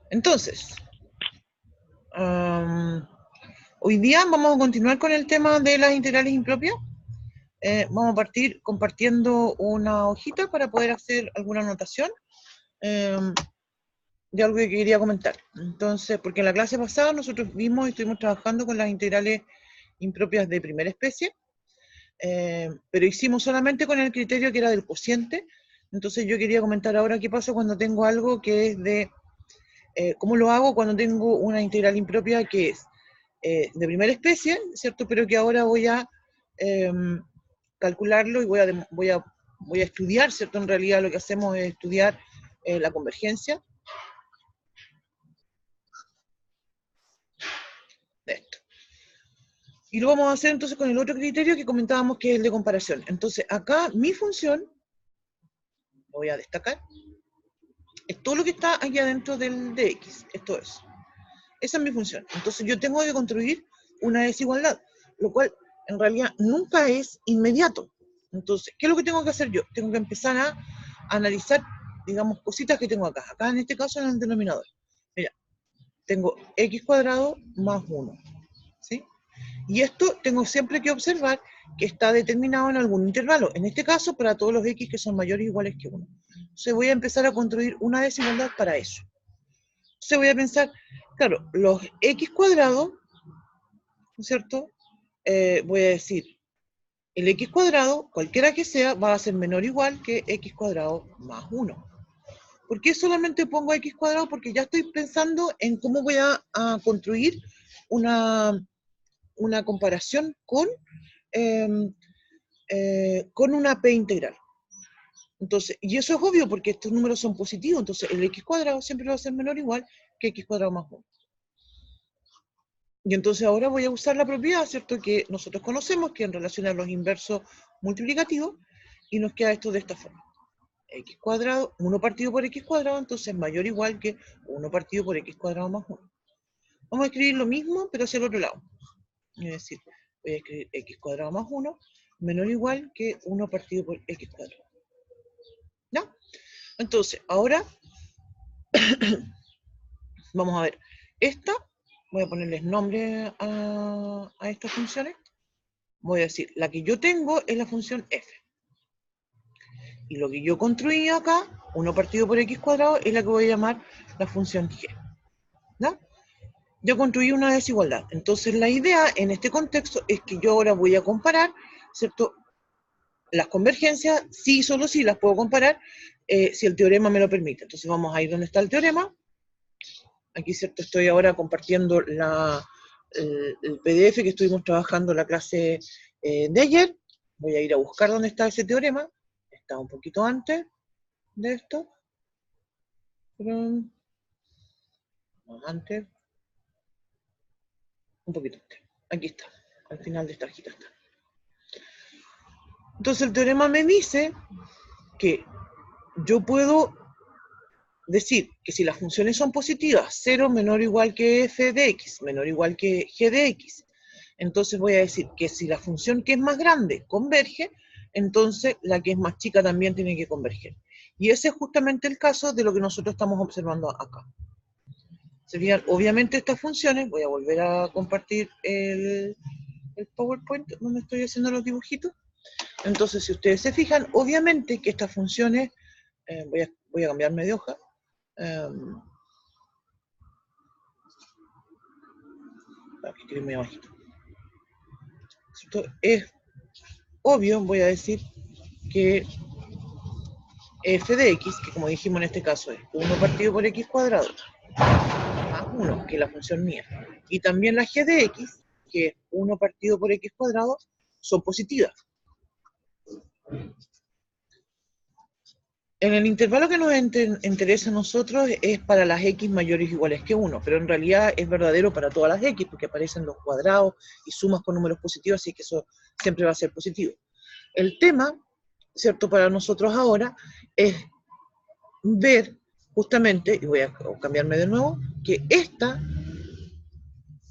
Entonces, hoy día vamos a continuar con el tema de las integrales impropias. Vamos a partir compartiendo una hojita para poder hacer alguna anotación de algo que quería comentar. Entonces, porque en la clase pasada nosotros vimos y estuvimos trabajando con las integrales impropias de primera especie, pero hicimos solamente con el criterio que era del cociente. Entonces yo quería comentar ahora qué pasa cuando tengo algo que es de... ¿Cómo lo hago cuando tengo una integral impropia que es de primera especie, ¿cierto? Pero que ahora voy a calcularlo y voy a estudiar, ¿cierto? En realidad lo que hacemos es estudiar la convergencia de esto. Y lo vamos a hacer entonces con el otro criterio que comentábamos, que es el de comparación. Entonces acá mi función, lo voy a destacar, es todo lo que está aquí adentro del dx, esto es. Esa es mi función. Entonces yo tengo que construir una desigualdad, lo cual en realidad nunca es inmediato. Entonces, ¿qué es lo que tengo que hacer yo? Tengo que empezar a analizar, digamos, cositas que tengo acá. Acá en este caso en el denominador. Mira, tengo x cuadrado más 1. ¿Sí? Y esto tengo siempre que observar que está determinado en algún intervalo. En este caso, para todos los x que son mayores o iguales que 1. Entonces voy a empezar a construir una desigualdad para eso. Entonces voy a pensar, claro, los x cuadrados, ¿no es cierto? Voy a decir, el x cuadrado, cualquiera que sea, va a ser menor o igual que x cuadrado más 1. ¿Por qué solamente pongo x cuadrado? Porque ya estoy pensando en cómo voy a construir una comparación con una p integral. Entonces, y eso es obvio porque estos números son positivos, entonces el x cuadrado siempre va a ser menor o igual que x cuadrado más 1. Y entonces ahora voy a usar la propiedad, ¿cierto?, que nosotros conocemos, que en relación a los inversos multiplicativos, y nos queda esto de esta forma. X cuadrado, 1 partido por x cuadrado, entonces mayor o igual que 1 partido por x cuadrado más 1. Vamos a escribir lo mismo, pero hacia el otro lado. Es decir, voy a escribir x cuadrado más 1 menor o igual que 1 partido por x cuadrado. ¿Ya? Entonces, ahora vamos a ver. Esta, voy a ponerles nombre a estas funciones. Voy a decir, la que yo tengo es la función f. Y lo que yo construí acá, 1 partido por x cuadrado, es la que voy a llamar la función g. ¿Ya? Yo construí una desigualdad. Entonces la idea en este contexto es que yo ahora voy a comparar, ¿cierto?, las convergencias, sí, solo sí las puedo comparar, si el teorema me lo permite. Entonces vamos a ir donde está el teorema. Aquí, ¿cierto?, estoy ahora compartiendo el PDF que estuvimos trabajando en la clase de ayer. Voy a ir a buscar dónde está ese teorema. Está un poquito antes de esto. Pero, antes. Un poquito antes. Aquí está. Al final de esta hojita está. Entonces el teorema me dice que yo puedo decir que si las funciones son positivas, 0 menor o igual que f de x, menor o igual que g de x, entonces voy a decir que si la función que es más grande converge, entonces la que es más chica también tiene que converger. Y ese es justamente el caso de lo que nosotros estamos observando acá. Se fijan, obviamente estas funciones, voy a volver a compartir el PowerPoint donde estoy haciendo los dibujitos. Entonces, si ustedes se fijan, obviamente que estas funciones, voy a cambiarme de hoja, aquí escribir muy bajito. Esto es obvio, voy a decir que f de x, que como dijimos en este caso es 1 partido por x cuadrado, más 1, que es la función mía, y también la g de x, que es 1 partido por x cuadrado, son positivas. En el intervalo que nos interesa a nosotros es para las x mayores o iguales que 1, pero en realidad es verdadero para todas las x, porque aparecen los cuadrados y sumas con números positivos, así que eso siempre va a ser positivo. El tema, ¿cierto?, para nosotros ahora es ver justamente, y voy a cambiarme de nuevo, que esta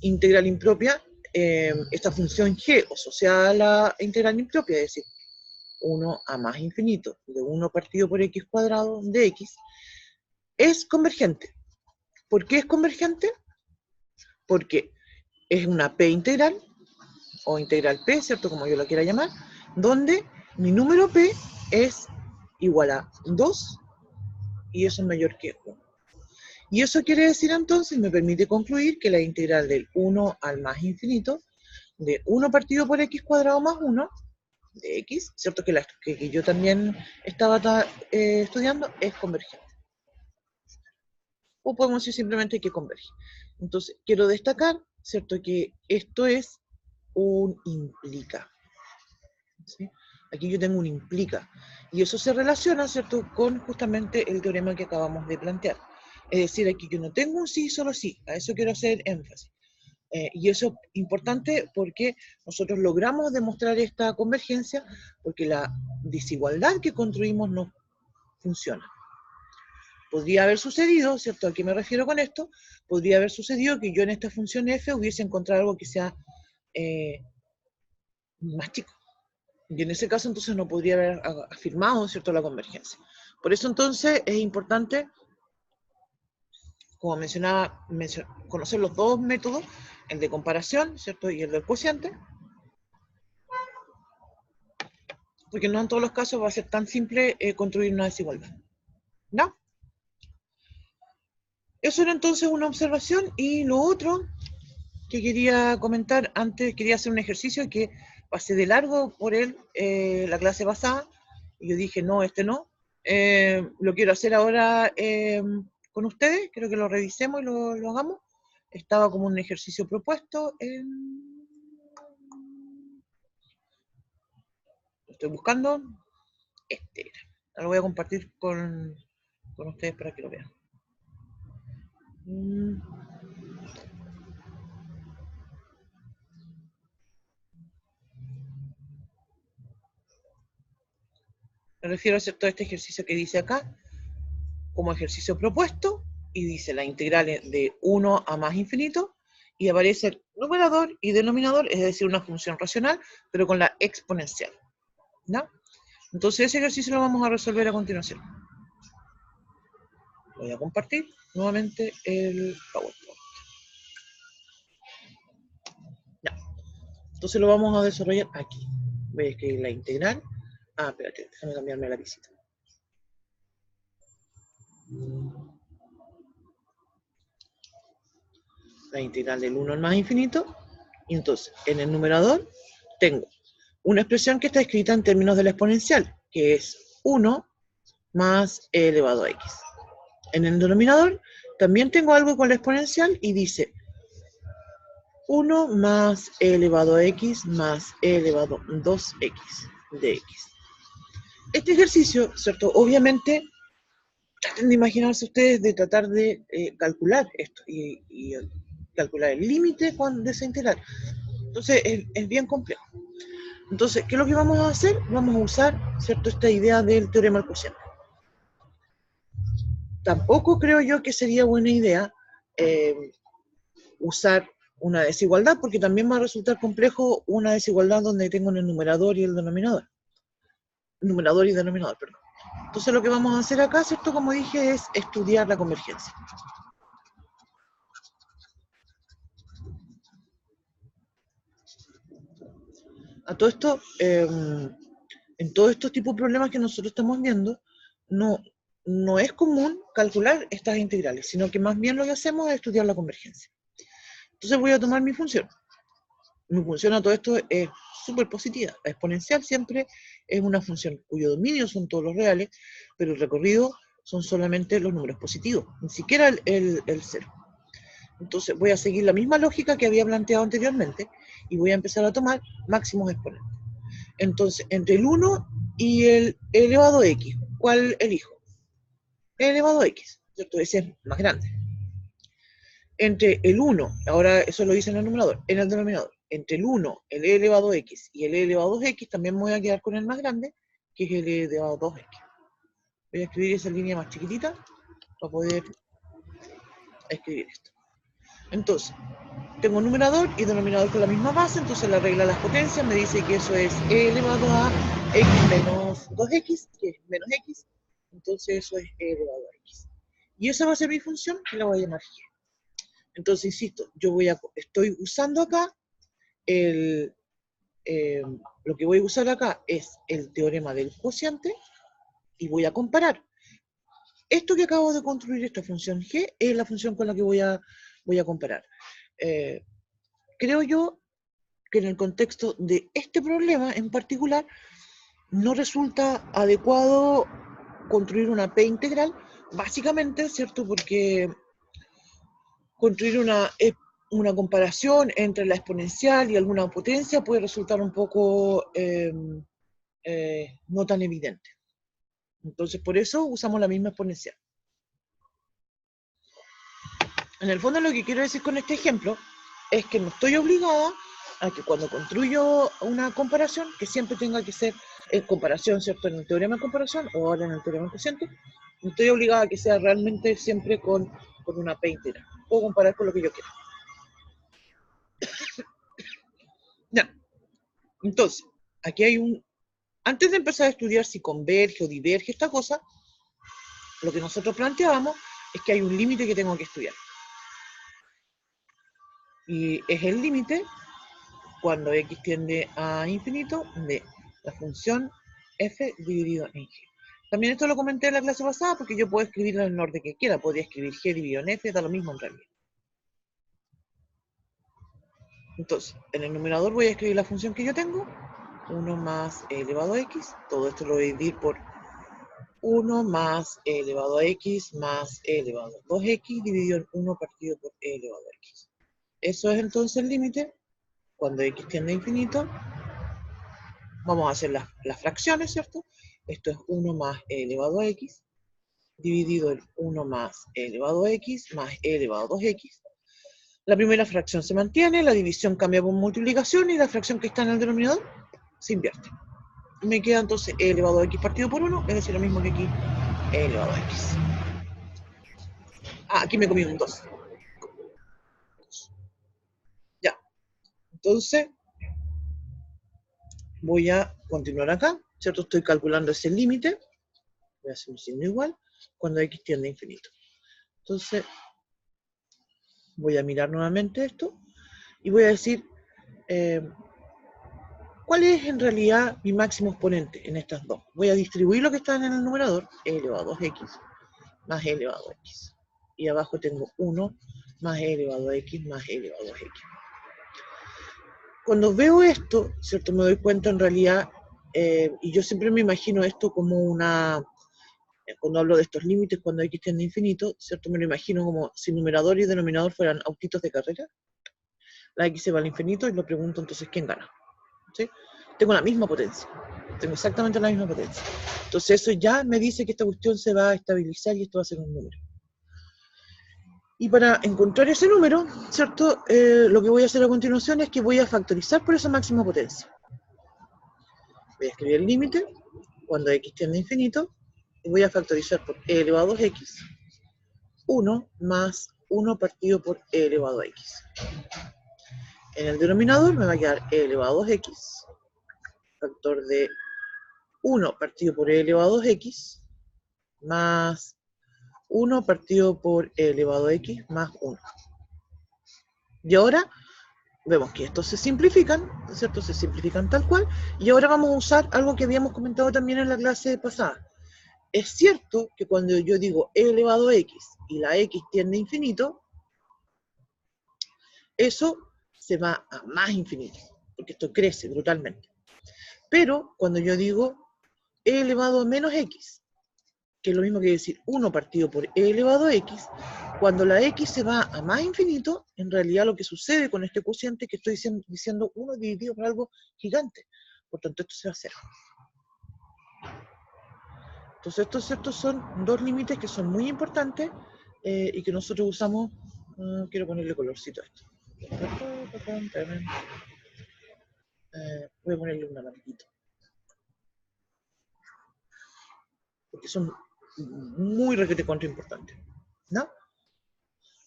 integral impropia, esta función g asociada a la integral impropia, es decir, 1 a más infinito de 1 partido por x cuadrado de x, es convergente. ¿Por qué es convergente? Porque es una P integral, o integral P, ¿cierto? Como yo la quiera llamar, donde mi número P es igual a 2 y eso es mayor que 1. Y eso quiere decir entonces, me permite concluir que la integral del 1 al más infinito de 1 partido por x cuadrado más 1 de x, ¿cierto? Que yo también estaba estudiando, es convergente. O podemos decir simplemente que converge. Entonces, quiero destacar, ¿cierto? Que esto es un implica. ¿Sí? Aquí yo tengo un implica. Y eso se relaciona, ¿cierto?, con justamente el teorema que acabamos de plantear. Es decir, aquí yo no tengo un sí, solo sí. A eso quiero hacer énfasis. Y eso es importante porque nosotros logramos demostrar esta convergencia porque la desigualdad que construimos no funciona. Podría haber sucedido, ¿cierto? ¿A qué me refiero con esto? Podría haber sucedido que yo en esta función f hubiese encontrado algo que sea más chico. Y en ese caso entonces no podría haber afirmado, ¿cierto?, la convergencia. Por eso entonces es importante, como mencionaba, conocer los dos métodos, el de comparación, ¿cierto?, y el del cociente, porque no en todos los casos va a ser tan simple construir una desigualdad. ¿No? Eso era entonces una observación, y lo otro que quería comentar antes, quería hacer un ejercicio que pasé de largo por él la clase pasada, y yo dije, no, este no. Lo quiero hacer ahora con ustedes, quiero que lo revisemos y lo hagamos. Estaba como un ejercicio propuesto lo estoy buscando, este era. Lo voy a compartir con ustedes para que lo vean. Me refiero a hacer todo este ejercicio que dice acá, como ejercicio propuesto, y dice la integral de 1 a más infinito, y aparece el numerador y denominador, es decir, una función racional, pero con la exponencial. ¿No? Entonces ese ejercicio lo vamos a resolver a continuación. Voy a compartir nuevamente el PowerPoint. Ya. Entonces lo vamos a desarrollar aquí. Voy a escribir la integral. Ah, espérate, déjame cambiarme la visita. La integral del 1 al más infinito. Y entonces, en el numerador tengo una expresión que está escrita en términos de la exponencial, que es 1 más e elevado a x. En el denominador también tengo algo con la exponencial y dice 1 más e elevado a x más e elevado a 2x de x. Este ejercicio, ¿cierto? Obviamente, traten de imaginarse ustedes de tratar de calcular esto y calcular el límite de esa integral. Entonces, es bien complejo. Entonces, ¿qué es lo que vamos a hacer? Vamos a usar, ¿cierto?, esta idea del teorema del cociente. Tampoco creo yo que sería buena idea usar una desigualdad, porque también va a resultar complejo una desigualdad donde tengo el numerador y el denominador. Numerador y denominador, perdón. Entonces lo que vamos a hacer acá, ¿cierto?, como dije, es estudiar la convergencia. A todo esto, en todos estos tipos de problemas que nosotros estamos viendo, no es común calcular estas integrales, sino que más bien lo que hacemos es estudiar la convergencia. Entonces voy a tomar mi función. Mi función a todo esto es súper positiva. La exponencial siempre es una función cuyo dominio son todos los reales, pero el recorrido son solamente los números positivos, ni siquiera el cero. Entonces voy a seguir la misma lógica que había planteado anteriormente y voy a empezar a tomar máximos exponentes. Entonces, entre el 1 y el elevado a x, ¿cuál elijo? El elevado a x, ¿cierto? Ese es más grande. Entre el 1, ahora eso lo dice en el numerador, en el denominador, entre el 1, el e elevado a x y el e elevado a 2x, también me voy a quedar con el más grande, que es el e elevado a 2x. Voy a escribir esa línea más chiquitita para poder escribir esto. Entonces, tengo numerador y denominador con la misma base, entonces la regla de las potencias me dice que eso es e elevado a x menos 2x, que es menos x, entonces eso es e elevado a x. Y esa va a ser mi función, que la voy a llamar G. Entonces, insisto, estoy usando acá lo que voy a usar acá es el teorema del cociente y voy a comparar. Esto que acabo de construir, esta función G, es la función con la que voy a comparar. Creo yo que en el contexto de este problema en particular, no resulta adecuado construir una P integral, básicamente, ¿cierto? Porque construir una comparación entre la exponencial y alguna potencia puede resultar un poco no tan evidente. Entonces, por eso usamos la misma exponencial. En el fondo, lo que quiero decir con este ejemplo es que no estoy obligada a que cuando construyo una comparación, que siempre tenga que ser en comparación, ¿cierto? En el teorema de comparación o ahora en el teorema de cociente, no estoy obligada a que sea realmente siempre con una P integral. Puedo comparar con lo que yo quiera. Ya. Entonces, aquí hay antes de empezar a estudiar si converge o diverge esta cosa, lo que nosotros planteábamos es que hay un límite que tengo que estudiar. Y es el límite cuando x tiende a infinito de la función f dividido en g. También esto lo comenté en la clase pasada porque yo puedo escribirlo en el orden que quiera. Podría escribir g dividido en f, da lo mismo en realidad. Entonces, en el numerador voy a escribir la función que yo tengo, 1 más e elevado a x. Todo esto lo voy a dividir por 1 más e elevado a x más e elevado a 2x dividido en 1 partido por e elevado a x. Eso es entonces el límite cuando x tiende a infinito. Vamos a hacer las fracciones, ¿cierto? Esto es 1 más e elevado a x, dividido en 1 más e elevado a x, más e elevado a 2x. La primera fracción se mantiene, la división cambia por multiplicación y la fracción que está en el denominador se invierte. Me queda entonces e elevado a x partido por 1, es decir, lo mismo que aquí, e elevado a x. Ah, aquí me comí un 2. Ya. Entonces, voy a continuar acá, ¿cierto? Estoy calculando ese límite. Voy a hacer un signo igual cuando x tiende a infinito. Entonces, voy a mirar nuevamente esto y voy a decir cuál es en realidad mi máximo exponente en estas dos. Voy a distribuir lo que está en el numerador, e elevado a 2x más e elevado a x. Y abajo tengo 1 más e elevado a x más e elevado a x. Cuando veo esto, ¿cierto? Me doy cuenta en realidad, y yo siempre me imagino esto como cuando hablo de estos límites, cuando x tiende a infinito, ¿cierto? Me lo imagino como si numerador y denominador fueran autitos de carrera. La x se va al infinito y me pregunto entonces quién gana. ¿Sí? Tengo la misma potencia. Tengo exactamente la misma potencia. Entonces eso ya me dice que esta cuestión se va a estabilizar y esto va a ser un número. Y para encontrar ese número, ¿cierto? Lo que voy a hacer a continuación es que voy a factorizar por esa máxima potencia. Voy a escribir el límite cuando x tiende a infinito y voy a factorizar por e elevado a 2x 1 más 1 partido por e elevado a x. En el denominador me va a quedar e elevado a 2x factor de 1 partido por e elevado a 2x más 1 partido por e elevado a x más 1. Y ahora vemos que estos se simplifican, ¿cierto? Se simplifican tal cual. Y ahora vamos a usar algo que habíamos comentado también en la clase pasada. Es cierto que cuando yo digo e elevado a x y la x tiende a infinito, eso se va a más infinito, porque esto crece brutalmente. Pero cuando yo digo e elevado a menos x, que es lo mismo que decir 1 partido por e elevado a x, cuando la x se va a más infinito, en realidad lo que sucede con este cociente es que estoy diciendo 1 dividido por algo gigante. Por tanto, esto se va a 0. Entonces, estos son dos límites que son muy importantes y que nosotros usamos. Quiero ponerle colorcito a esto. Voy a ponerle un amarillito. Porque son muy requete contra importantes. ¿No?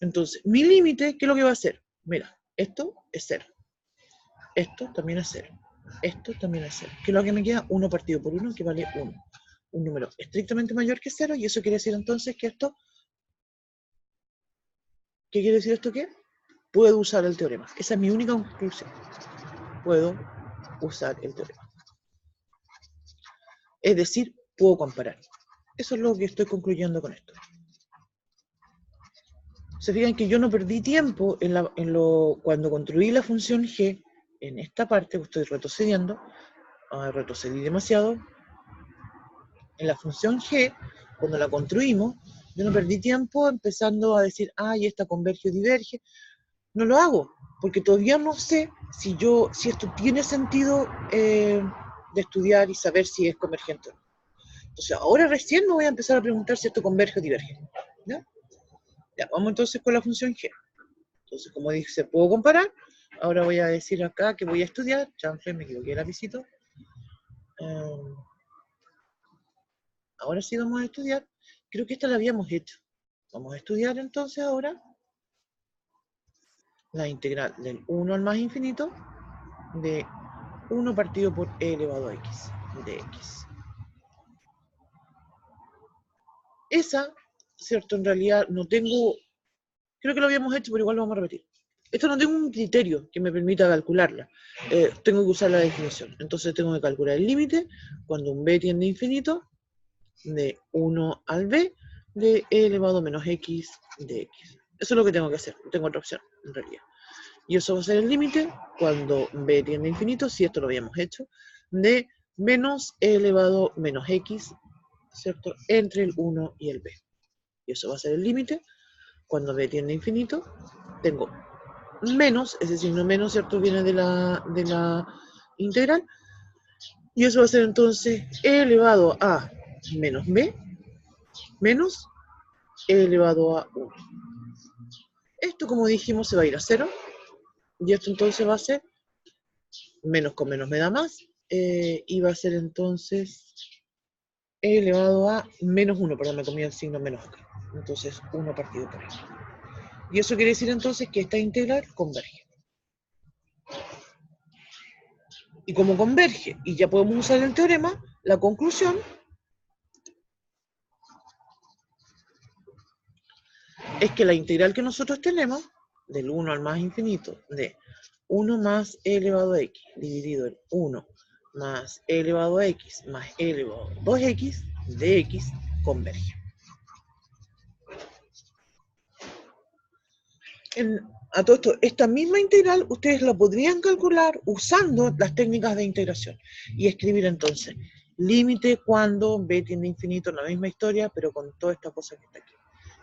Entonces, mi límite, ¿qué es lo que va a hacer? Mira, esto es 0. Esto también es 0. Esto también es 0. ¿Qué es lo que me queda? 1 partido por 1, que vale 1. Un número estrictamente mayor que 0, y eso quiere decir entonces que esto ¿Qué quiere decir esto? ¿Qué? Puedo usar el teorema. Esa es mi única conclusión. Puedo usar el teorema. Es decir, puedo comparar. Eso es lo que estoy concluyendo con esto. Se fijan que yo no perdí tiempo cuando construí la función g, en esta parte, estoy retrocediendo, retrocedí demasiado. En la función g, cuando la construimos, yo no perdí tiempo empezando a decir, y esta converge o diverge. No lo hago, porque todavía no sé si esto tiene sentido de estudiar y saber si es convergente o no. Entonces, ahora recién me voy a empezar a preguntar si esto converge o diverge. ¿Ya? Ya, vamos entonces con la función g. Entonces, como dice, puedo comparar. Ahora voy a decir acá que voy a estudiar. Chanfle, me equivoqué de lapicito. Ahora sí vamos a estudiar. Creo que esta la habíamos hecho. Vamos a estudiar entonces ahora la integral del 1 al más infinito de 1 partido por e elevado a x de x. Esa, ¿cierto? En realidad no tengo, creo que lo habíamos hecho, pero igual lo vamos a repetir. Esto no tengo un criterio que me permita calcularla. Tengo que usar la definición. Entonces tengo que calcular el límite cuando un b tiende a infinito de 1 al b de e elevado a menos x de x. Eso es lo que tengo que hacer. No tengo otra opción, en realidad. Y eso va a ser el límite cuando b tiende a infinito, si esto lo habíamos hecho, de menos e elevado menos x, ¿cierto? Entre el 1 y el b. Y eso va a ser el límite cuando b tiende a infinito. Tengo menos, ese signo menos, ¿cierto? Viene de la integral. Y eso va a ser entonces e elevado a menos b menos e elevado a 1. Esto, como dijimos, se va a ir a 0. Y esto entonces va a ser menos con menos me da más. Y va a ser entonces e elevado a menos 1. Perdón, me comí el signo menos acá. Entonces 1 partido por x. Y eso quiere decir entonces que esta integral converge. Y como converge, y ya podemos usar el teorema, la conclusión es que la integral que nosotros tenemos, del 1 al más infinito, de 1 más e elevado a x, dividido en 1 más e elevado a x, más e elevado a 2x, de x, converge. A todo esto, esta misma integral ustedes la podrían calcular usando las técnicas de integración y escribir entonces límite cuando b tiende a infinito, la misma historia, pero con toda esta cosa que está aquí.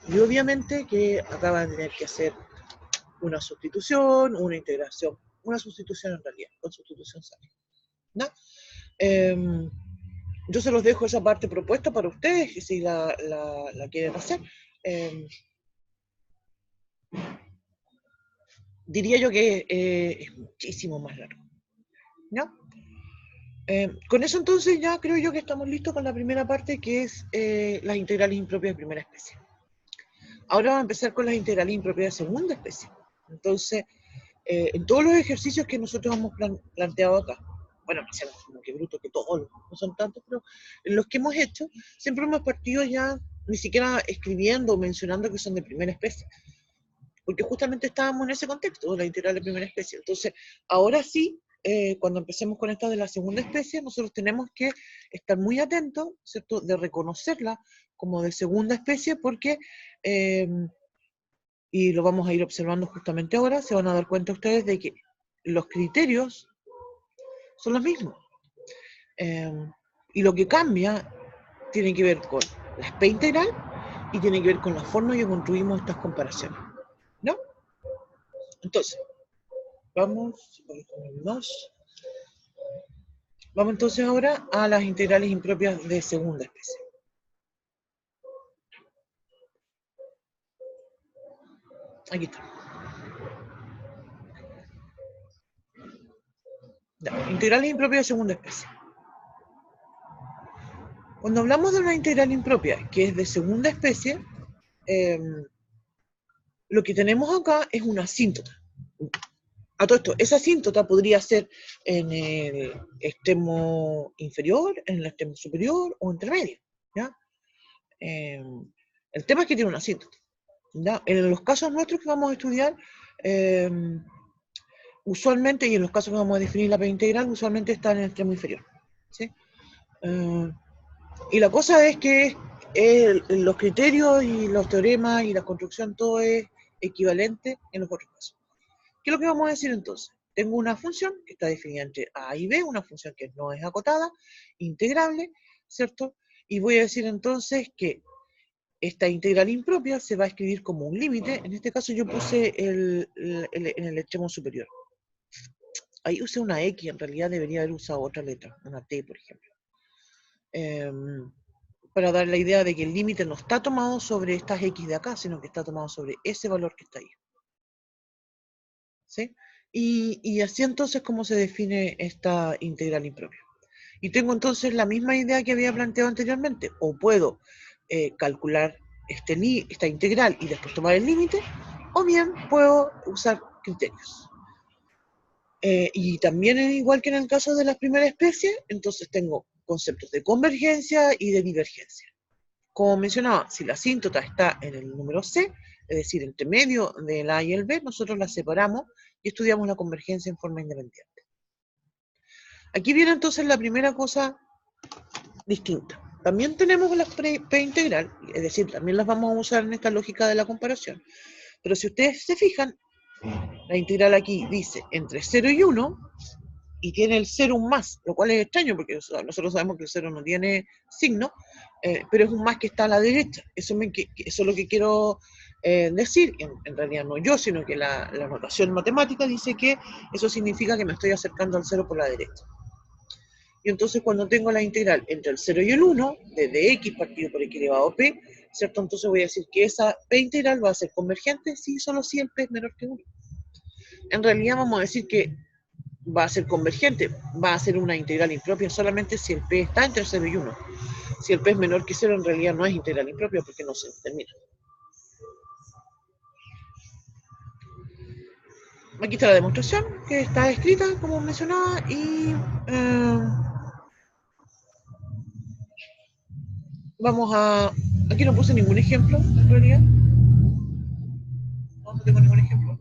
Y obviamente que acá van a tener que hacer una sustitución, una integración, una sustitución en realidad, con sustitución sale. ¿No? Yo se los dejo esa parte propuesta para ustedes, si la quieren hacer. Diría yo que es muchísimo más largo. ¿No? Con eso entonces ya creo yo que estamos listos con la primera parte, que es las integrales impropias de primera especie. Ahora vamos a empezar con las integrales impropias de segunda especie. Entonces, en todos los ejercicios que nosotros hemos planteado acá, bueno, no hacemos como que bruto que todos, no son tantos, pero en los que hemos hecho, siempre hemos partido ya ni siquiera escribiendo o mencionando que son de primera especie, porque justamente estábamos en ese contexto, la integral de primera especie. Entonces, ahora sí, cuando empecemos con esta de la segunda especie, nosotros tenemos que estar muy atentos, ¿cierto?, de reconocerla como de segunda especie, porque, y lo vamos a ir observando justamente ahora, se van a dar cuenta ustedes de que los criterios son los mismos. Y lo que cambia tiene que ver con la SP integral y tiene que ver con la forma en que construimos estas comparaciones, ¿no? Entonces, vamos entonces ahora a las integrales impropias de segunda especie. Aquí está. Ya, integrales impropias de segunda especie. Cuando hablamos de una integral impropia que es de segunda especie, lo que tenemos acá es una asíntota. A todo esto, esa asíntota podría ser en el extremo inferior, en el extremo superior o intermedio, ¿ya? El tema es que tiene una asíntota, ¿ya? En los casos nuestros que vamos a estudiar, usualmente, y en los casos que vamos a definir la P integral, usualmente está en el extremo inferior, ¿sí? Y la cosa es que los criterios y los teoremas y la construcción, todo es equivalente en los otros casos. ¿Qué es lo que vamos a decir entonces? Tengo una función que está definida entre A y B, una función que no es acotada, integrable, ¿cierto? Y voy a decir entonces que esta integral impropia se va a escribir como un límite. En este caso yo puse en el extremo superior. Ahí usé una X, en realidad debería haber usado otra letra, una T, por ejemplo. Para dar la idea de que el límite no está tomado sobre estas X de acá, sino que está tomado sobre ese valor que está ahí. ¿Sí? Y así entonces cómo se define esta integral impropia. Y tengo entonces la misma idea que había planteado anteriormente. O puedo calcular esta integral y después tomar el límite, o bien puedo usar criterios. Y también es igual que en el caso de las primeras especies, entonces tengo conceptos de convergencia y de divergencia. Como mencionaba, si la asíntota está en el número C, es decir, entre medio del A y el B, nosotros la separamos y estudiamos la convergencia en forma independiente. Aquí viene entonces la primera cosa distinta. También tenemos la P integral, es decir, también las vamos a usar en esta lógica de la comparación. Pero si ustedes se fijan, la integral aquí dice entre 0 y 1, y tiene el 0 un más, lo cual es extraño porque nosotros sabemos que el 0 no tiene signo, pero es un más que está a la derecha. Eso es lo que quiero decir, en realidad no yo, sino que la notación matemática dice que eso significa que me estoy acercando al 0 por la derecha. Y entonces cuando tengo la integral entre el 0 y el 1, desde x partido por x elevado a p, ¿cierto? Entonces voy a decir que esa p integral va a ser convergente si solo si el p es menor que 1. En realidad vamos a decir que va a ser convergente, va a ser una integral impropia solamente si el p está entre 0 y 1. Si el p es menor que 0, en realidad no es integral impropia porque no se determina. Aquí está la demostración, que está escrita, como mencionaba, y vamos a... Aquí no puse ningún ejemplo, en realidad. No tengo ningún ejemplo.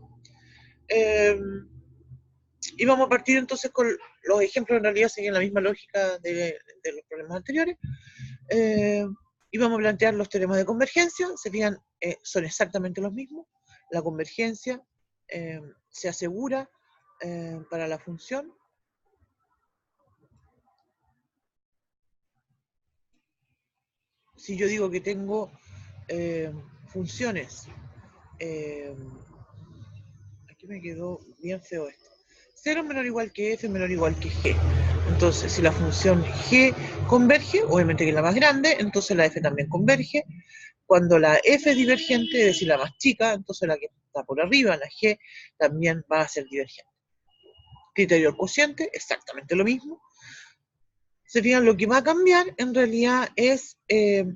Y vamos a partir entonces con los ejemplos, en realidad siguen la misma lógica de los problemas anteriores. Y vamos a plantear los teoremas de convergencia. Se fijan, son exactamente los mismos. La convergencia se asegura para la función. Si yo digo que tengo funciones, aquí me quedó bien feo esto. 0 menor o igual que f menor o igual que g. Entonces, si la función g converge, obviamente que es la más grande, entonces la f también converge. Cuando la f es divergente, es decir, la más chica, entonces la que está por arriba, la g, también va a ser divergente. Criterio del cociente, exactamente lo mismo. Se fijan, lo que va a cambiar en realidad es...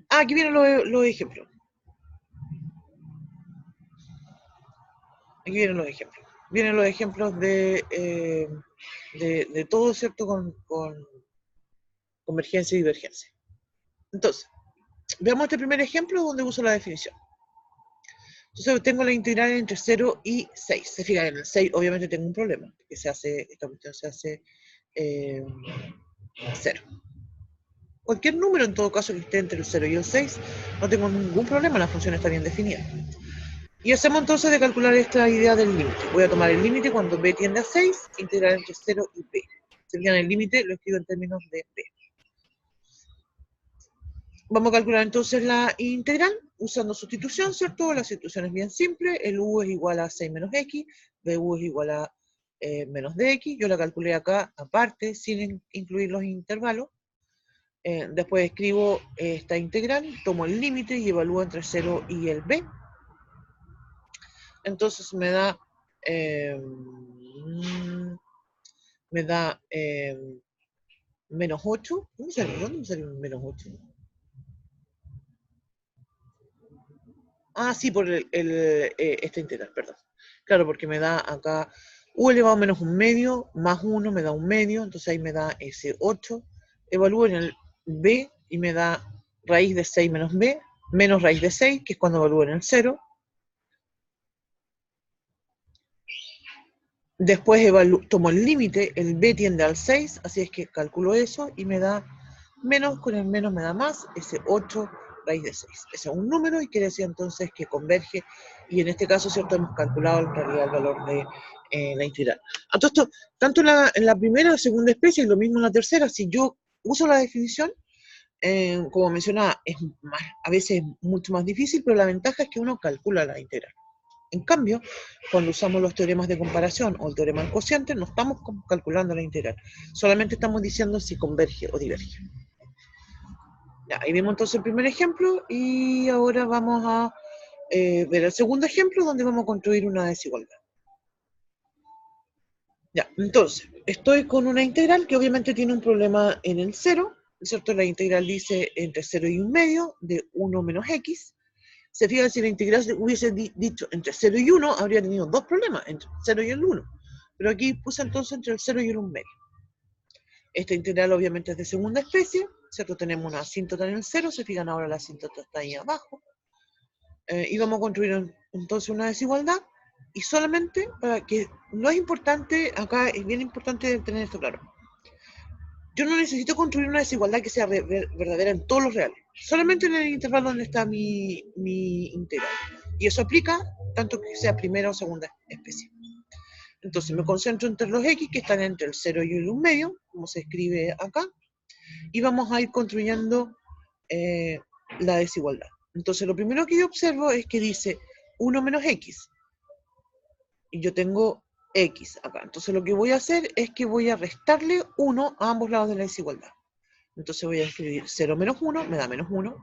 aquí vienen los ejemplos. Aquí vienen los ejemplos. Vienen los ejemplos de todo, ¿cierto? Con convergencia y divergencia. Entonces, veamos este primer ejemplo donde uso la definición. Entonces tengo la integral entre 0 y 6. Se fijan, en el 6 obviamente tengo un problema, que esta cuestión se hace 0. Cualquier número, en todo caso, que esté entre el 0 y el 6, no tengo ningún problema, la función está bien definida. Y hacemos entonces de calcular esta idea del límite. Voy a tomar el límite cuando b tiende a 6, integral entre 0 y b. Se fijan, el límite lo escribo en términos de b. Vamos a calcular entonces la integral usando sustitución, ¿cierto? La sustitución es bien simple. El u es igual a 6 menos x, bu es igual a menos dx. Yo la calculé acá aparte, sin incluir los intervalos. Después escribo esta integral, tomo el límite y evalúo entre 0 y el b. Entonces me da menos 8. ¿Dónde me salió un menos 8? Ah, sí, por esta integral, perdón. Claro, porque me da acá u elevado a menos un medio, más 1 me da un medio, entonces ahí me da ese 8. Evalúo en el b y me da raíz de 6 menos b, menos raíz de 6, que es cuando evalúo en el 0. Después tomo el límite, el b tiende al 6, así es que calculo eso y me da menos, con el menos me da más, ese 8 raíz de 6. Ese es un número y quiere decir entonces que converge, y en este caso, ¿cierto?, hemos calculado en realidad el valor de la integral. A todo esto, tanto en la primera o segunda especie y lo mismo en la tercera, si yo uso la definición, como mencionaba, es más, a veces es mucho más difícil, pero la ventaja es que uno calcula la integral. En cambio, cuando usamos los teoremas de comparación o el teorema del cociente, no estamos calculando la integral, solamente estamos diciendo si converge o diverge. Ya, ahí vimos entonces el primer ejemplo y ahora vamos a ver el segundo ejemplo donde vamos a construir una desigualdad. Ya, entonces, estoy con una integral que obviamente tiene un problema en el 0, ¿cierto? La integral dice entre 0 y 1/2 de 1 menos x. Se fijan, si la integral hubiese dicho entre 0 y 1, habría tenido dos problemas, entre el 0 y el 1. Pero aquí puse entonces entre el 0 y el 1/2. Esta integral obviamente es de segunda especie, ¿cierto? Tenemos una asíntota en el 0, se fijan ahora la asíntota está ahí abajo. Y vamos a construir entonces una desigualdad, y solamente para que, no es importante, acá es bien importante tener esto claro. Yo no necesito construir una desigualdad que sea verdadera en todos los reales, solamente en el intervalo donde está mi integral. Y eso aplica tanto que sea primera o segunda especie. Entonces me concentro entre los x que están entre el 0 y el 1/2, como se escribe acá, y vamos a ir construyendo la desigualdad. Entonces lo primero que yo observo es que dice 1 menos x, y yo tengo x acá. Entonces lo que voy a hacer es que voy a restarle 1 a ambos lados de la desigualdad. Entonces voy a escribir 0 menos 1, me da menos 1,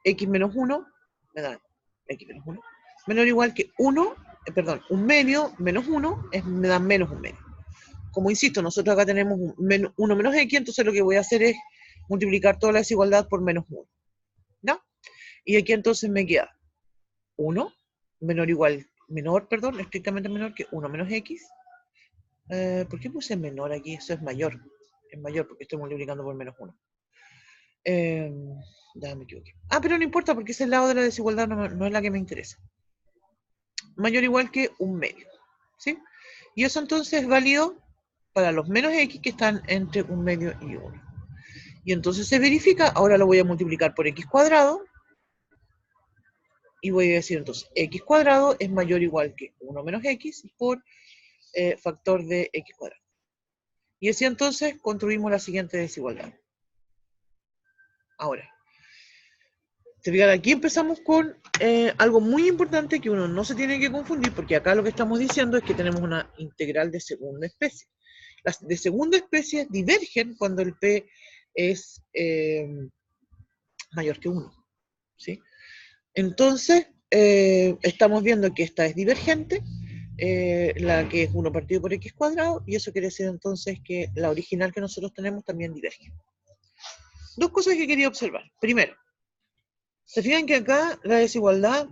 x menos 1, me da x menos 1, menor o igual que 1, perdón, 1/2 menos 1, me da menos 1/2. Como insisto, nosotros acá tenemos 1 menos x, entonces lo que voy a hacer es multiplicar toda la desigualdad por menos 1. ¿Ya? Y aquí entonces me queda 1 estrictamente menor que 1 menos x. ¿Por qué puse menor aquí? Eso es mayor porque estoy multiplicando por menos 1. Ya me equivoqué. Pero no importa porque ese lado de la desigualdad no es la que me interesa. Mayor o igual que 1/2. ¿Sí? Y eso entonces es válido para los menos x que están entre 1/2 y 1. Y entonces se verifica, ahora lo voy a multiplicar por x cuadrado, y voy a decir entonces x cuadrado es mayor o igual que 1 menos x por factor de x cuadrado. Y así entonces construimos la siguiente desigualdad. Ahora, aquí empezamos con algo muy importante que uno no se tiene que confundir, porque acá lo que estamos diciendo es que tenemos una integral de segunda especie. Las de segunda especie divergen cuando el p es mayor que 1. ¿Sí? Entonces, estamos viendo que esta es divergente, la que es 1 partido por x cuadrado, y eso quiere decir entonces que la original que nosotros tenemos también diverge. Dos cosas que quería observar. Primero, se fijan que acá la desigualdad,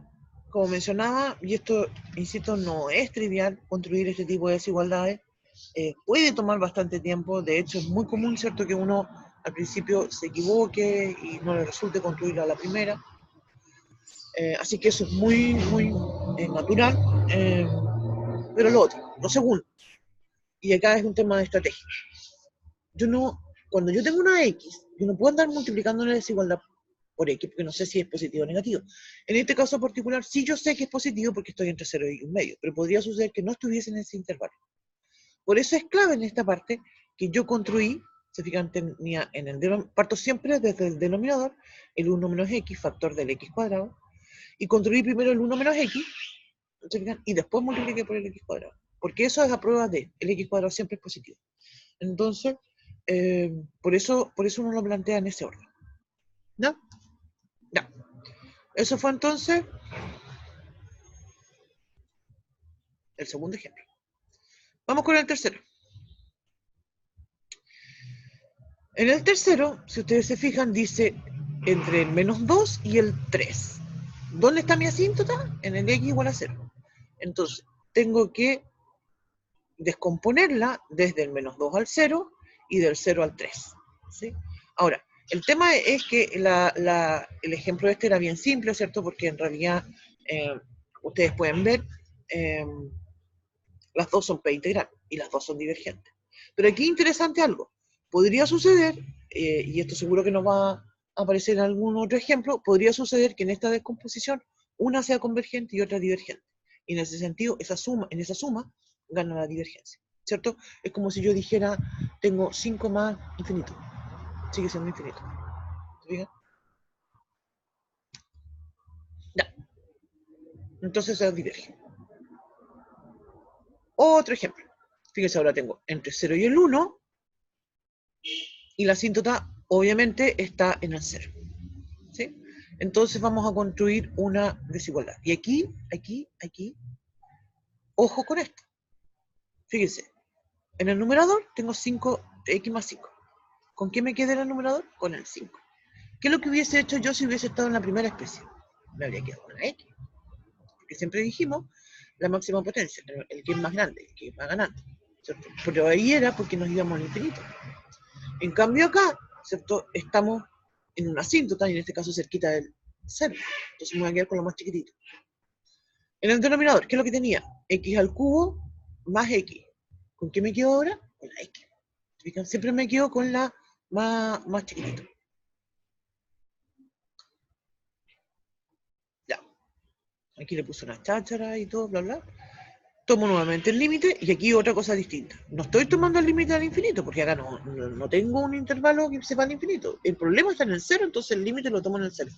como mencionaba, y esto, insisto, no es trivial construir este tipo de desigualdades, puede tomar bastante tiempo. De hecho es muy común, ¿cierto?, que uno al principio se equivoque y no le resulte construirla a la primera. Así que eso es muy, muy natural. Pero lo segundo, y acá es un tema de estrategia. Cuando yo tengo una x, yo no puedo andar multiplicando la desigualdad por x, porque no sé si es positivo o negativo. En este caso particular, sí yo sé que es positivo porque estoy entre 0 y 1/2, pero podría suceder que no estuviese en ese intervalo. Por eso es clave en esta parte que yo construí, se fijan, tenía parto siempre desde el denominador, el 1 menos x, factor del x cuadrado, y construí primero el 1 menos x, ¿se fijan? Y después multipliqué por el x cuadrado, porque eso es a prueba de el x cuadrado siempre es positivo. Entonces, por eso uno lo plantea en ese orden. ¿No? Ya. Eso fue entonces el segundo ejemplo. Vamos con el tercero. En el tercero, si ustedes se fijan, dice entre el menos 2 y el 3. ¿Dónde está mi asíntota? En el x igual a 0. Entonces, tengo que descomponerla desde el menos 2 al 0 y del 0 al 3. ¿Sí? Ahora, el tema es que el ejemplo este era bien simple, ¿cierto? Porque en realidad, ustedes pueden ver, las dos son p integral. y las dos son divergentes. Pero aquí interesante algo. Podría suceder, y esto seguro que nos va a aparecer en algún otro ejemplo, podría suceder que en esta descomposición una sea convergente y otra divergente. Y en ese sentido, en esa suma gana la divergencia, ¿cierto? Es como si yo dijera, tengo 5 más infinito. Sigue siendo infinito. ¿Se fijan? Ya. Entonces se diverge. Otro ejemplo. Fíjense, ahora tengo entre 0 y el 1, y la asíntota obviamente está en el 0. ¿Sí? Entonces vamos a construir una desigualdad. Y aquí, ojo con esto. Fíjense, en el numerador tengo 5x más 5. ¿Con qué me queda en el numerador? Con el 5. ¿Qué es lo que hubiese hecho yo si hubiese estado en la primera especie? Me habría quedado con la x. Porque siempre dijimos la máxima potencia, el que es más grande, el que es más ganante. ¿Cierto? Pero ahí era porque nos íbamos al infinito. En cambio acá, ¿cierto? Estamos en una asíntota, y en este caso cerquita del 0. Entonces me voy a quedar con lo más chiquitito. En el denominador, ¿qué es lo que tenía? X al cubo más X. ¿Con qué me quedo ahora? Con la X. Siempre me quedo con la más chiquitito. Ya. Aquí le puse una cháchara y todo, bla, bla. Tomo nuevamente el límite, y aquí otra cosa distinta. No estoy tomando el límite al infinito, porque acá no tengo un intervalo que sepa al infinito. El problema está en el 0, entonces el límite lo tomo en el 0.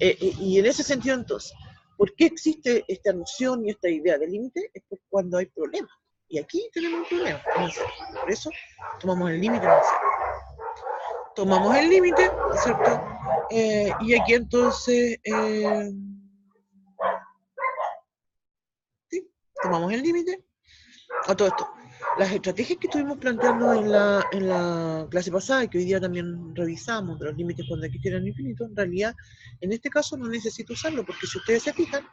Y en ese sentido, entonces, ¿por qué existe esta noción y esta idea de límite? Es por cuando hay problemas. Y aquí tenemos un problema en el 0. Por eso tomamos el límite en el 0. Tomamos el límite, ¿cierto? Y aquí entonces, ¿sí? Tomamos el límite. A todo esto, las estrategias que estuvimos planteando en la clase pasada, y que hoy día también revisamos, de los límites cuando x tiene infinito, en realidad, en este caso no necesito usarlo, porque si ustedes se fijan,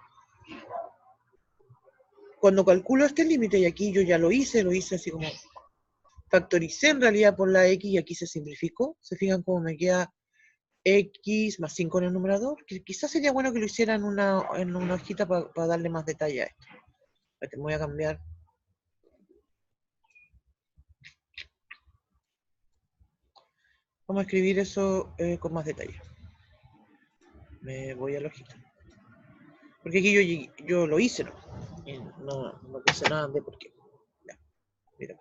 cuando calculo este límite, y aquí yo ya lo hice así como factoricé en realidad por la x, y aquí se simplificó. Se fijan cómo me queda x más 5 en el numerador, que quizás sería bueno que lo hiciera en una hojita para darle más detalle a esto. Me voy a cambiar. Vamos a escribir eso con más detalle. Me voy a la hojita. Porque aquí yo lo hice, ¿no? Y no puse nada de por qué. Ya, mira.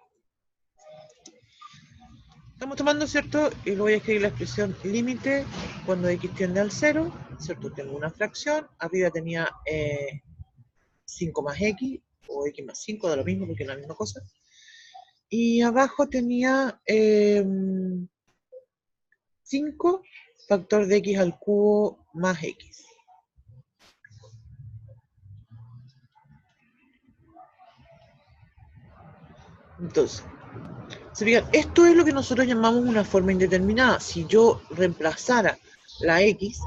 Estamos tomando, ¿cierto? Y lo voy a escribir la expresión límite cuando x tiende al 0, ¿cierto? Tengo una fracción, arriba tenía 5 más x, o x más 5, da lo mismo porque es la misma cosa. Y abajo tenía 5 factor de x al cubo más x. Entonces, se fijan, esto es lo que nosotros llamamos una forma indeterminada. Si yo reemplazara la x,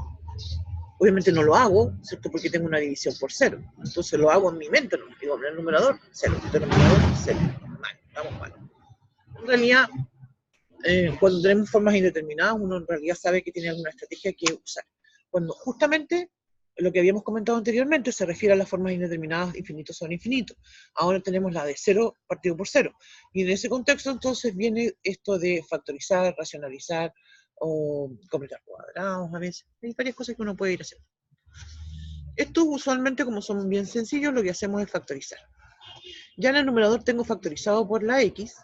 obviamente no lo hago, ¿cierto? Porque tengo una división por 0. Entonces lo hago en mi mente, ¿no? Digo, en el numerador, 0. Denominador, 0. Mal, estamos mal. En realidad, cuando tenemos formas indeterminadas, uno en realidad sabe que tiene alguna estrategia que usar. Cuando justamente lo que habíamos comentado anteriormente se refiere a las formas indeterminadas, infinitos son infinitos. Ahora tenemos la de 0 partido por 0. Y en ese contexto entonces viene esto de factorizar, racionalizar o completar cuadrados a veces. Hay varias cosas que uno puede ir haciendo. Estos usualmente, como son bien sencillos, lo que hacemos es factorizar. Ya en el numerador tengo factorizado por la x,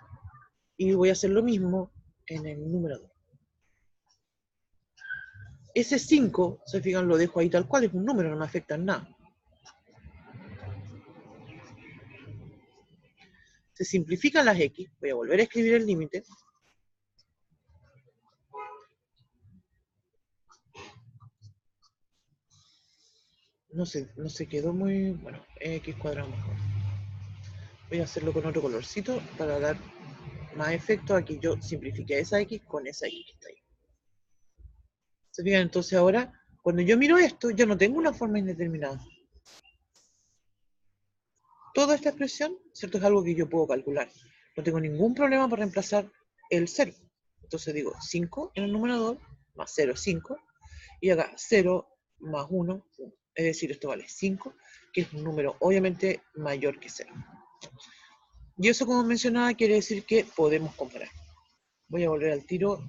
y voy a hacer lo mismo en el numerador. Ese 5, se fijan, lo dejo ahí tal cual, es un número, no me afecta en nada. Se simplifican las x, voy a volver a escribir el límite. No se quedó muy, bueno, x cuadrado mejor. Voy a hacerlo con otro colorcito para dar más efecto a que yo simplifique esa x con esa x que está ahí. Se fijan, entonces ahora, cuando yo miro esto, yo no tengo una forma indeterminada. Toda esta expresión, ¿cierto? Es algo que yo puedo calcular. No tengo ningún problema para reemplazar el 0. Entonces digo 5 en el numerador, más 0, 5. Y acá 0 más 1, 1. Es decir, esto vale 5, que es un número obviamente mayor que 0. Y eso, como mencionaba, quiere decir que podemos comparar. Voy a volver al tiro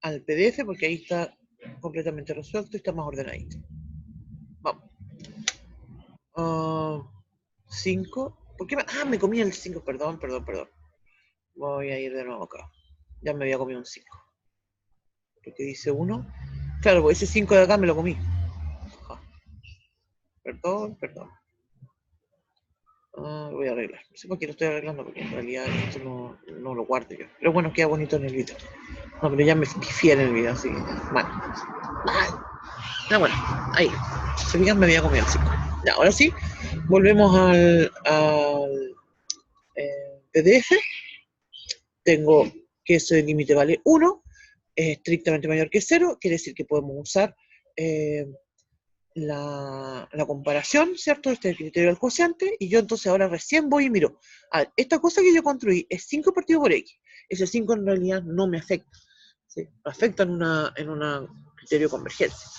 al PDF porque ahí está completamente resuelto y está más ordenadito. Vamos. 5. ¿Por qué? Me comí el 5. Perdón. Voy a ir de nuevo acá. Ya me había comido un 5. Porque dice 1. Claro, pues ese 5 de acá me lo comí. Perdón. Voy a arreglar. No sé por qué lo estoy arreglando, porque en realidad esto no lo guardo yo. Pero bueno, queda bonito en el video. No, pero ya me pifié en el video, así que mal. Ah, bueno, ahí. Se fijan, me había comido el 5. Ya, ahora sí, volvemos al PDF. Tengo que ese límite vale 1, es estrictamente mayor que 0, quiere decir que podemos usar la comparación, ¿cierto? Este es el criterio del cociente, y yo entonces ahora recién voy y miro, a ver, esta cosa que yo construí es 5 partido por X, ese 5 en realidad no me afecta, ¿sí? Afecta en un criterio de convergencia.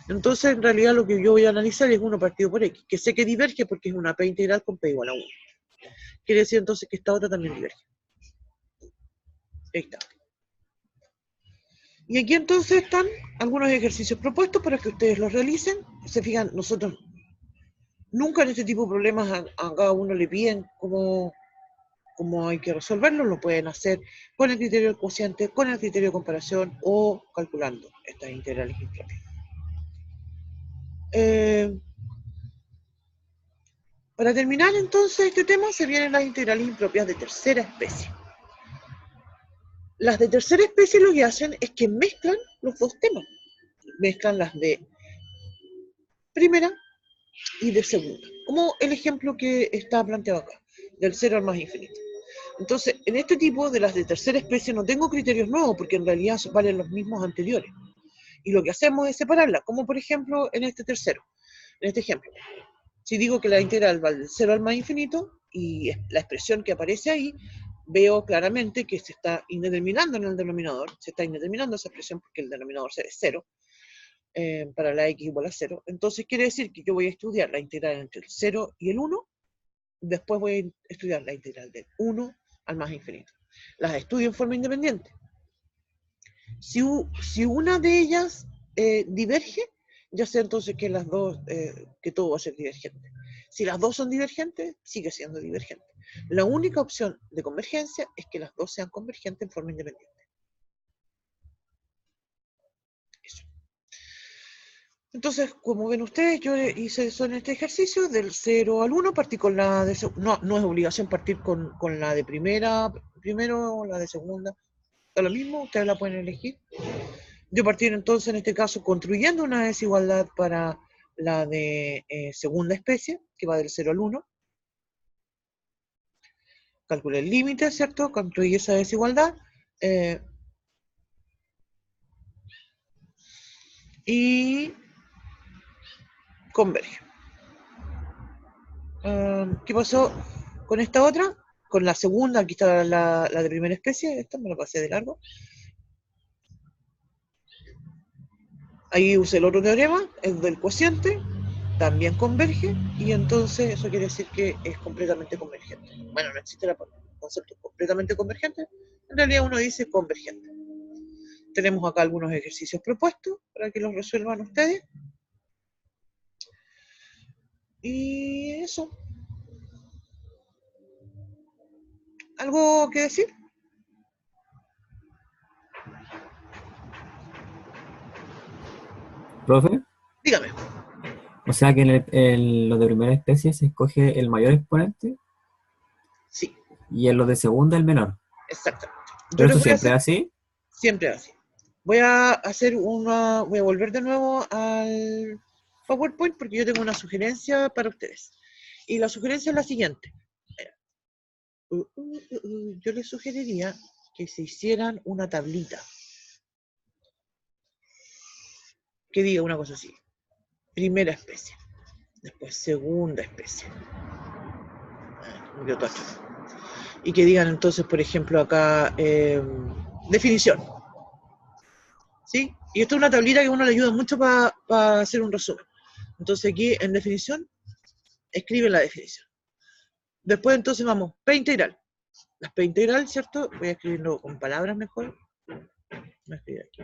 Entonces, en realidad lo que yo voy a analizar es 1 partido por X, que sé que diverge porque es una P integral con P igual a 1. Quiere decir entonces que esta otra también diverge. Ahí está. Y aquí entonces están algunos ejercicios propuestos para que ustedes los realicen. Se fijan, nosotros nunca en este tipo de problemas a cada uno le piden cómo hay que resolverlo. Lo pueden hacer con el criterio del cociente, con el criterio de comparación o calculando estas integrales impropias. Para terminar entonces este tema se vienen las integrales impropias de tercera especie. Las de tercera especie lo que hacen es que mezclan los dos temas. Mezclan las de primera y de segunda, como el ejemplo que está planteado acá, del 0 al más infinito. Entonces, en este tipo de las de tercera especie no tengo criterios nuevos, porque en realidad valen los mismos anteriores. Y lo que hacemos es separarlas, como por ejemplo en este tercero, en este ejemplo. Si digo que la integral va del 0 al más infinito, y la expresión que aparece ahí, veo claramente que se está indeterminando en el denominador, se está indeterminando esa expresión porque el denominador es 0, para la x igual a 0. Entonces quiere decir que yo voy a estudiar la integral entre el 0 y el 1, después voy a estudiar la integral del 1 al más infinito. Las estudio en forma independiente. Si una de ellas diverge, ya sé entonces que las dos, que todo va a ser divergente. Si las dos son divergentes, sigue siendo divergente. La única opción de convergencia es que las dos sean convergentes en forma independiente. Eso. Entonces, como ven ustedes, yo hice eso en este ejercicio, del 0 al 1, partí con la de segunda. No es obligación partir con la de primero o la de segunda. Da lo mismo, ustedes la pueden elegir. Yo partí entonces, en este caso, construyendo una desigualdad para la de segunda especie, que va del 0 al 1. Calculé el límite, ¿cierto? Construí esa desigualdad. Y converge. ¿Qué pasó con esta otra? Con la segunda, aquí está la de primera especie, esta me la pasé de largo. Ahí usé el otro teorema, el del cociente, también converge, y entonces eso quiere decir que es completamente convergente. Bueno, no existe el concepto completamente convergente, en realidad uno dice convergente. Tenemos acá algunos ejercicios propuestos para que los resuelvan ustedes. Y eso. ¿Algo que decir? Profe, Dígame. o sea que en lo de primera especie se escoge el mayor exponente Sí, y en lo de segunda el menor. exactamente. Yo Pero les eso voy a siempre hacer es así. siempre así. Voy a volver de nuevo al PowerPoint porque yo tengo una sugerencia para ustedes. Y la sugerencia es la siguiente. Yo les sugeriría que se hicieran una tablita que diga una cosa así. Primera especie, después segunda especie. Yo tacho. Y que digan entonces, por ejemplo, acá, definición. ¿Sí? Y esto es una tablita que a uno le ayuda mucho para hacer un resumen. Entonces aquí en definición, escribe la definición. Después entonces vamos, P integral. Las P integral, ¿cierto? Voy a escribirlo con palabras mejor. Voy a escribir aquí.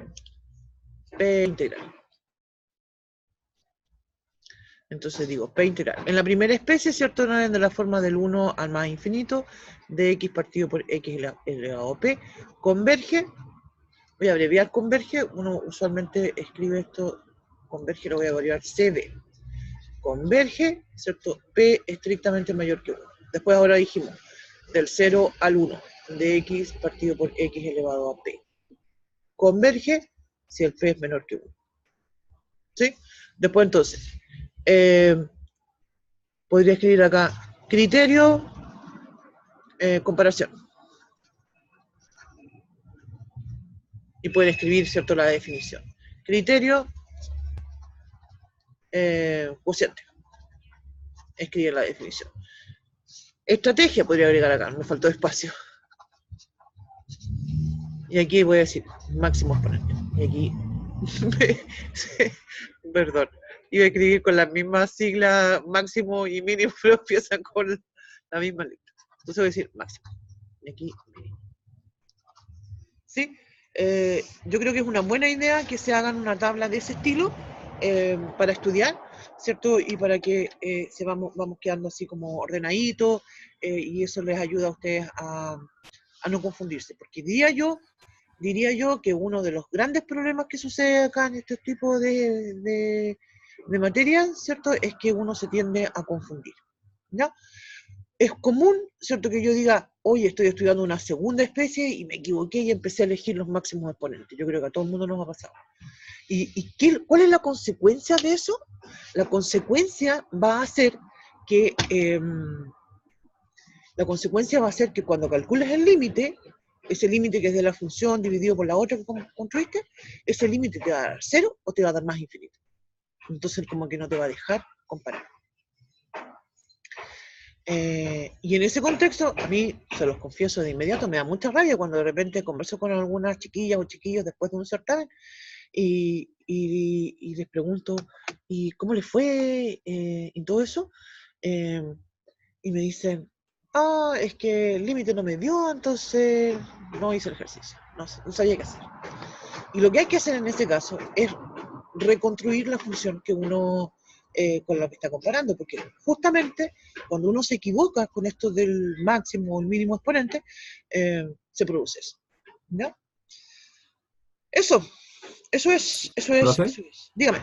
P integral. Entonces digo, P integral. En la primera especie, ¿cierto? De la forma del 1 al más infinito, de x partido por x elevado a p, converge, voy a abreviar converge, uno usualmente escribe esto, converge lo voy a abreviar CB. Converge, ¿cierto? P estrictamente mayor que 1. Después ahora dijimos, del 0 al 1, de x partido por x elevado a p. Converge si el p es menor que 1. ¿Sí? Después entonces, podría escribir acá criterio, comparación. Y pueden escribir, ¿cierto?, la definición. Criterio, cociente. Escribir la definición. Estrategia podría agregar acá, me faltó espacio. Y aquí voy a decir máximo exponente. Y aquí, perdón, iba a escribir con las mismas siglas máximo y mínimo, pero empiezan con la misma letra. Entonces voy a decir máximo. Y aquí, mínimo. ¿Sí? Yo creo que es una buena idea que se hagan una tabla de ese estilo para estudiar, ¿cierto? Y para que vamos quedando así como ordenaditos y eso les ayuda a ustedes a no confundirse. Porque diría yo que uno de los grandes problemas que sucede acá en este tipo de materias, ¿cierto? Es que uno se tiende a confundir, ¿ya? Es común, ¿cierto?, que yo diga, oye, estoy estudiando una segunda especie y me equivoqué y empecé a elegir los máximos exponentes. Yo creo que a todo el mundo nos ha pasado. ¿Cuál es la consecuencia de eso? La consecuencia va a ser que cuando calcules el límite, ese límite que es de la función dividido por la otra que construiste, ese límite te va a dar 0 o te va a dar más infinito. Entonces como que no te va a dejar comparar. Y en ese contexto, a mí, se los confieso de inmediato, me da mucha rabia cuando de repente converso con algunas chiquillas o chiquillos después de un certamen y les pregunto, ¿y cómo les fue? Y todo eso. Y me dicen, es que el límite no me dio, entonces no hice el ejercicio, no sabía qué hacer. Y lo que hay que hacer en este caso es reconstruir la función que uno con la que está comparando, porque justamente cuando uno se equivoca con esto del máximo o el mínimo exponente, se produce eso. ¿Ya? Eso es. ¿Profe? Dígame.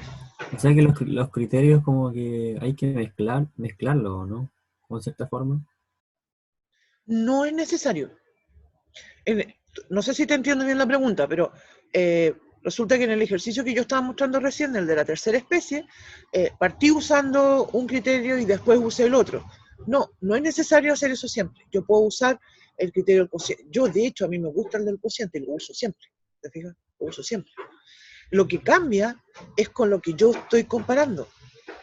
O sea que los criterios como que hay que mezclarlos, ¿no? Con cierta forma. No es necesario. No sé si te entiendo bien la pregunta, pero resulta que en el ejercicio que yo estaba mostrando recién, el de la tercera especie, partí usando un criterio y después usé el otro. No es necesario hacer eso siempre. Yo puedo usar el criterio del cociente. Yo, de hecho, a mí me gusta el del cociente y lo uso siempre. ¿Te fijas? Lo uso siempre. Lo que cambia es con lo que yo estoy comparando.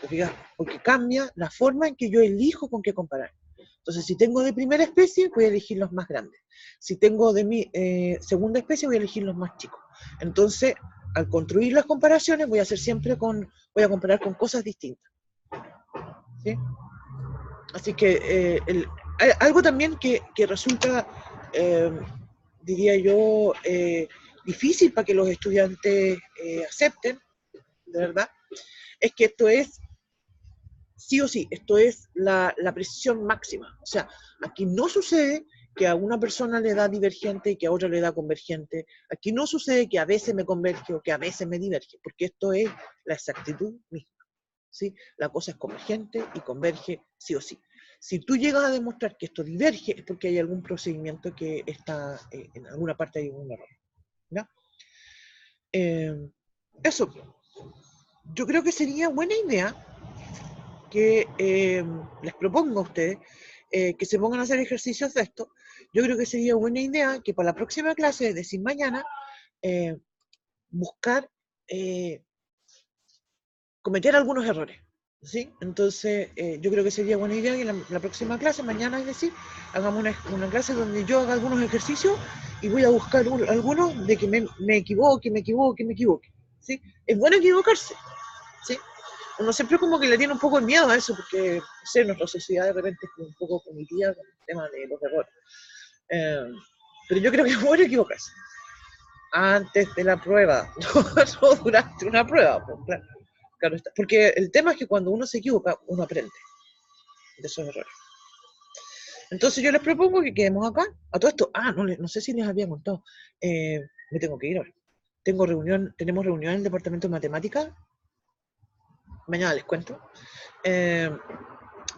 ¿Te fijas? Porque cambia la forma en que yo elijo con qué comparar. Entonces, si tengo de primera especie, voy a elegir los más grandes. Si tengo de mi segunda especie, voy a elegir los más chicos. Entonces, al construir las comparaciones, voy a comparar con cosas distintas. ¿Sí? Así que algo también que resulta, diría yo, difícil para que los estudiantes acepten, de verdad, es que esto es sí o sí, esto es la precisión máxima. O sea, aquí no sucede que a una persona le da divergente y que a otra le da convergente. Aquí no sucede que a veces me converge o que a veces me diverge, porque esto es la exactitud misma. ¿Sí? La cosa es convergente y converge sí o sí. Si tú llegas a demostrar que esto diverge, es porque hay algún procedimiento que está, en alguna parte hay un error. ¿Ya? Eso. Yo creo que sería buena idea que les propongo a ustedes que se pongan a hacer ejercicios de esto. Yo creo que sería buena idea que para la próxima clase, es decir, mañana, buscar cometer algunos errores. ¿Sí? Entonces, yo creo que sería buena idea que en la próxima clase, mañana, es decir, hagamos una clase donde yo haga algunos ejercicios y voy a buscar algunos de que me equivoque. ¿Sí? Es bueno equivocarse. ¿Sí? uno siempre como que le tiene un poco de miedo a eso, porque, no sé, nuestra sociedad de repente es como un poco comitiva con el tema de los errores. Pero yo creo que es bueno equivocarse. Antes de la prueba, no durante una prueba. Pues, claro, claro está. Porque el tema es que cuando uno se equivoca, uno aprende de esos errores. Entonces yo les propongo que quedemos acá. A todo esto, no sé si les había contado. Me tengo que ir ahora. Tenemos reunión en el departamento de matemáticas. Mañana les cuento.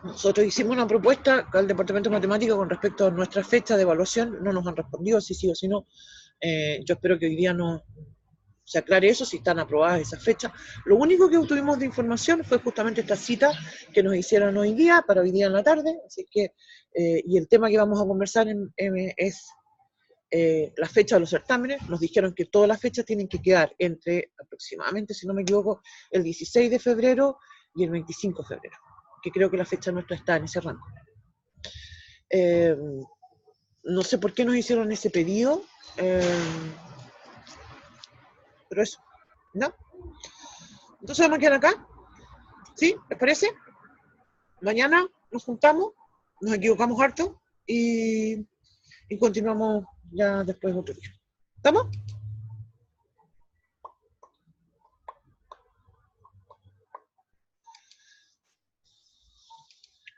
Nosotros hicimos una propuesta al departamento de matemáticas con respecto a nuestra fecha de evaluación. No nos han respondido si sí o si no. Yo espero que hoy día no se aclare eso, si están aprobadas esas fechas. Lo único que obtuvimos de información fue justamente esta cita que nos hicieron hoy día, para hoy día en la tarde, así que, y el tema que vamos a conversar es la fecha de los certámenes. Nos dijeron que todas las fechas tienen que quedar entre aproximadamente, si no me equivoco, el 16 de febrero y el 25 de febrero, que creo que la fecha nuestra está en ese rango. No sé por qué nos hicieron ese pedido, pero eso, ¿no? Entonces vamos a quedar acá, ¿sí? ¿Les parece? Mañana nos juntamos, nos equivocamos harto y continuamos ya después otro día. ¿Estamos?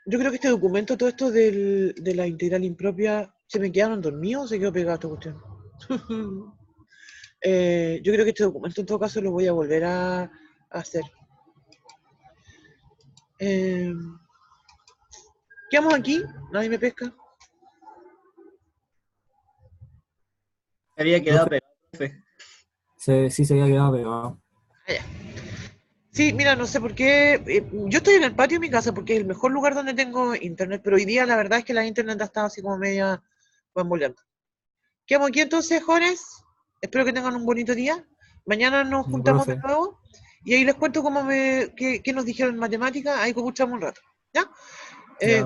Yo creo que este documento, todo esto de la integral impropia, ¿se me quedaron dormidos o se quedó pegado esta cuestión? Yo creo que este documento en todo caso lo voy a volver a hacer. Quedamos aquí, nadie me pesca. Se había quedado pegado, profe. Sí, se había quedado pegado. Allá. Sí, mira, no sé por qué. Yo estoy en el patio de mi casa porque es el mejor lugar donde tengo internet, pero hoy día la verdad es que la internet ha estado así como media bamboleando. Quedamos aquí entonces, jóvenes. Espero que tengan un bonito día. Mañana nos juntamos de nuevo y ahí les cuento qué nos dijeron en matemáticas. Ahí escuchamos un rato. ¿Ya?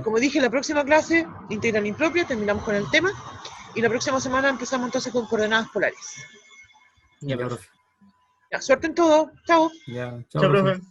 Como dije, la próxima clase, integral impropia, terminamos con el tema. Y la próxima semana empezamos entonces con coordenadas polares. Ya, profe. Ya, suerte en todo. Chao. Ya, Chao, profe.